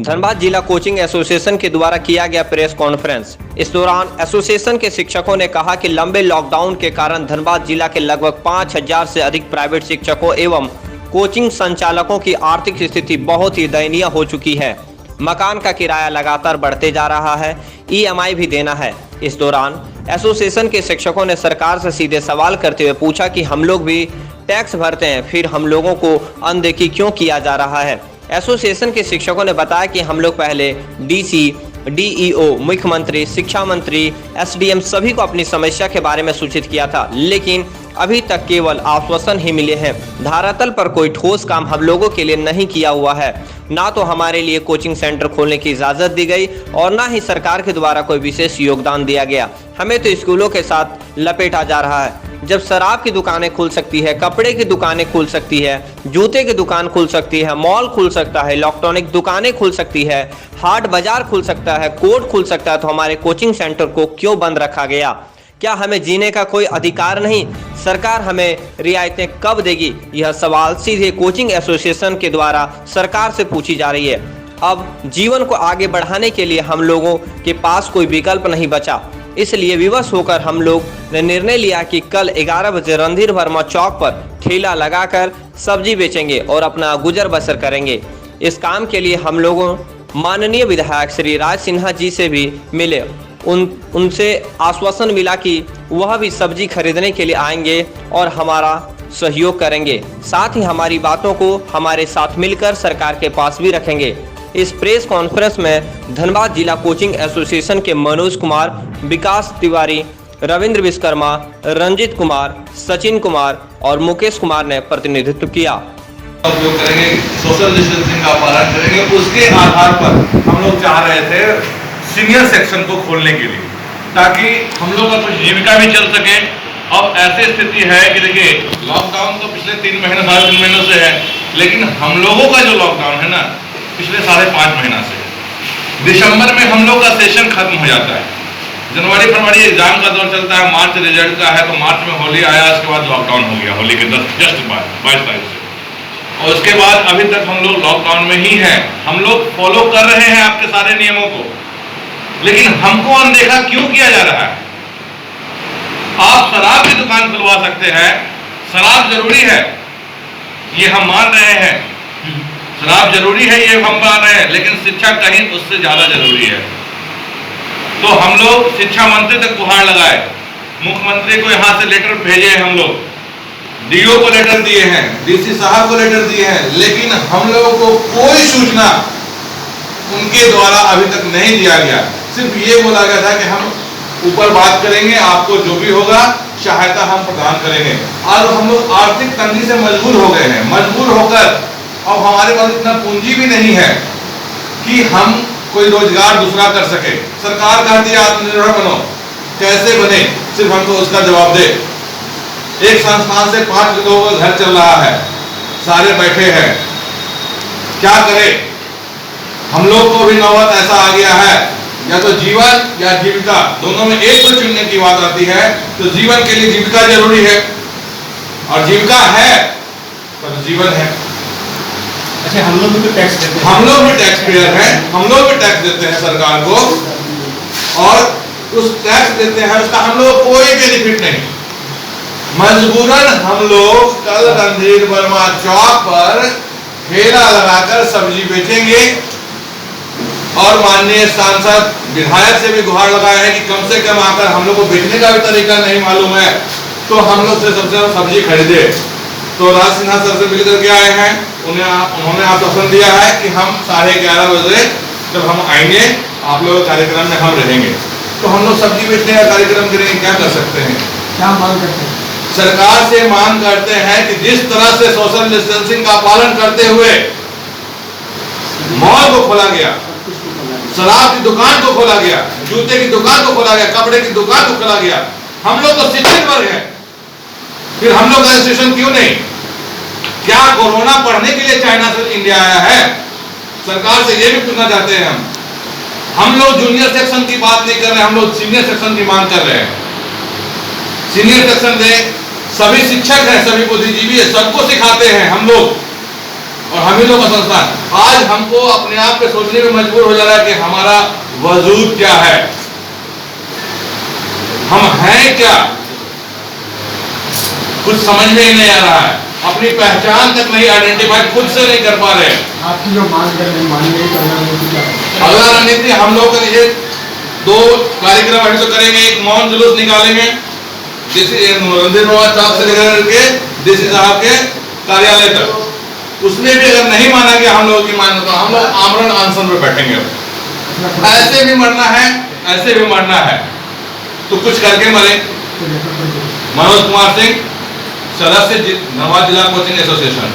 धनबाद जिला coaching association के द्वारा किया गया प्रेस कॉन्फ्रेंस। इस दौरान एसोसिएशन के शिक्षकों ने कहा कि लंबे लॉकडाउन के कारण धनबाद जिला के लगभग 5000 से अधिक प्राइवेट शिक्षकों एवं कोचिंग संचालकों की आर्थिक स्थिति बहुत ही दयनीय हो चुकी है। मकान का किराया लगातार बढ़ते जा रहा है, EMI भी देना है। इस दौरान एसोसिएशन के शिक्षकों ने सरकार से सीधे सवाल करते हुए पूछा कि हम लोग भी टैक्स भरते हैं, फिर हम लोगों को अनदेखी क्यों किया जा रहा है। एसोसिएशन के शिक्षकों ने बताया कि हम लोग पहले DC, DEO, मुख्यमंत्री, शिक्षा मंत्री, SDM सभी को अपनी समस्या के बारे में सूचित किया था, लेकिन अभी तक केवल आश्वासन ही मिले हैं। धरातल पर कोई ठोस काम हम लोगों के लिए नहीं किया हुआ है। ना तो हमारे लिए कोचिंग सेंटर खोलने की इजाज़त दी गई और ना ही सरकार के द्वारा कोई विशेष योगदान दिया गया। हमें तो स्कूलों के साथ लपेटा जा रहा है। जब शराब की दुकानें खुल सकती है, कपड़े की दुकानें खुल सकती है, जूते की दुकान खुल सकती है, मॉल खुल सकता है, इलेक्ट्रॉनिक दुकानें खुल सकती है, हाट बाजार खुल सकता है, कोर्ट खुल सकता है, तो हमारे कोचिंग सेंटर को क्यों बंद रखा गया? क्या हमें जीने का कोई अधिकार नहीं? सरकार हमें रियायतें कब देगी? यह सवाल सीधे कोचिंग एसोसिएशन के द्वारा सरकार से पूछी जा रही है। अब जीवन को आगे बढ़ाने के लिए हम लोगों के पास कोई विकल्प नहीं बचा, इसलिए विवश होकर हम लोग ने निर्णय लिया कि कल 11 बजे रणधीर वर्मा चौक पर ठेला लगाकर सब्जी बेचेंगे और अपना गुजर बसर करेंगे। इस काम के लिए हम लोगों माननीय विधायक श्री राज सिन्हा जी से भी मिले। उनसे आश्वासन मिला कि वह भी सब्जी खरीदने के लिए आएंगे और हमारा सहयोग करेंगे, साथ ही हमारी बातों को हमारे साथ मिलकर सरकार के पास भी रखेंगे। इस प्रेस कॉन्फ्रेंस में धनबाद जिला कोचिंग एसोसिएशन के मनोज कुमार, विकास तिवारी, रविंद्र विश्वकर्मा, रंजित कुमार, सचिन कुमार और मुकेश कुमार ने प्रतिनिधित्व किया। उपयोग करेंगे, सोशल डिस्टेंसिंग का पालन करेंगे। उसके आधार पर हम लोग चाह रहे थे सीनियर सेक्शन को खोलने के लिए, ताकि हम लोग का कुछ जीविका भी चल सके। अब ऐसी स्थिति है कि देखिए, लॉकडाउन तो पिछले 3 महीने 3 महीनों से है, लेकिन हम लोगों का जो लॉकडाउन है ना, पिछले 5.5 महीना से है। दिसंबर में हम लोग का सेशन खत्म हो जाता है, जनवरी फरवरी एग्जाम का दौर चलता है, मार्च रिजल्ट का है, तो मार्च में होली आया, उसके बाद लॉकडाउन हो गया, होली के जस्ट बाद 22 तारीख से। और उसके बाद अभी तक हम लोग लॉकडाउन में ही हैं। हम लोग फॉलो कर रहे हैं आपके सारे नियमों को, लेकिन हमको अनदेखा क्यों किया जा रहा है? आप शराब की दुकान खुलवा सकते हैं, शराब जरूरी है, ये हम मान रहे हैं, शराब जरूरी है, ये हम मान रहे हैं, लेकिन शिक्षा कहीं उससे ज्यादा जरूरी है। तो हम लोग शिक्षा मंत्री तक गुहार लगाए, मुख्यमंत्री को यहाँ से लेटर भेजे हैं, हम लोग DO को लेटर दिए हैं, DC साहब को लेटर दिए हैं, लेकिन हम लोगों को कोई सूचना उनके द्वारा अभी तक नहीं दिया गया। सिर्फ ये बोला गया था कि हम ऊपर बात करेंगे, आपको जो भी होगा सहायता हम प्रदान करेंगे। और हम लोग आर्थिक तंगी से मजबूर हो गए हैं। मजबूर होकर अब हमारे पास इतना पूंजी भी नहीं है कि हम कोई रोजगार दूसरा कर सके। सरकार कहती है आत्मनिर्भर बनो, कैसे बने? सिर्फ हमको उसका जवाब दे। एक संस्थान से 5 लोगों का घर चल रहा है, सारे बैठे हैं, क्या करें? हम लोग को भी नौबत ऐसा आ गया है, या तो जीवन या जीविका, दोनों में एक को चुनने की बात आती है। तो जीवन के लिए जीविका जरूरी है, और जीविका है पर जीवन है। अच्छा, हम लोग भी टैक्स देते हैं, हम लोग भी टैक्स पेयर हैं, हम लोग भी टैक्स देते हैं सरकार को, और उस टैक्स देते हैं, उसका हम लोग कोई बेनिफिट नहीं। मजबूरन हम लोग कल रणधीर वर्मा चौक पर ठेला लगाकर सब्जी बेचेंगे। और माननीय सांसद विधायक से भी गुहार लगाया है कि कम से कम आकर हम लोग को बेचने का भी तरीका नहीं मालूम है, तो हम लोग से सबसे सब्जी खरीदे। तो राज सिन्हा सर से मिलकर के आए हैं, उन्होंने आश्वासन दिया है कि हम 11:30 बजे जब हम आएंगे, आप लोग कार्यक्रम में हम रहेंगे। तो हम लोग सब्जी बेचने का कार्यक्रम करेंगे, क्या कर सकते हैं? क्या मांग करते हैं? सरकार से मांग करते हैं कि जिस तरह से सोशल डिस्टेंसिंग का पालन करते हुए मॉल को खोला गया, शराब की दुकान को खोला गया, जूते की दुकान को खोला गया, कपड़े की दुकान को खोला गया, हम लोग तो शिक्षित वर्ग हैं, फिर हम लोग रजिस्ट्रेशन क्यों नहीं? क्या कोरोना पढ़ने के लिए चाइना से इंडिया आया है? सरकार से ये भी पूछना चाहते हैं हम लोग जूनियर सेक्शन की बात नहीं कर रहे, हम लोग सीनियर सेक्शन की मांग कर रहे हैं। सीनियर सेक्शन दे, सभी शिक्षक हैं, सभी बुद्धिजीवी है, सबको सिखाते हैं हम लोग। और हम ही लोग का संस्थान। आज हमको अपने आप पे सोचने में मजबूर हो जा रहा है कि हमारा वजूद क्या है, हम हैं क्या, कुछ समझ में ही नहीं आ रहा है, अपनी पहचान तक नहीं आइडेंटिफाई खुद से नहीं कर पा रहे हैं। आपकी जो मांग कर रहे हैं, माननीय प्रधानमंत्री क्या है? अगला रणनीति हम लोग के लिए 2 कार्यक्रम अभी तो करेंगे, एक मौन जुलूस निकालेंगे रविंद्र चौक से लेकर के डीसी साहब के कार्यालय तक। उसमें भी अगर नहीं माना गया हम लोगों की मान्यता तो हम लोग आमरण अनशन पे बैठेंगे। ऐसे भी मरना है, ऐसे भी मरना है तो कुछ करके मरे। मनोज कुमार सिंह, सदस्य धनबाद जिला कोचिंग एसोसिएशन।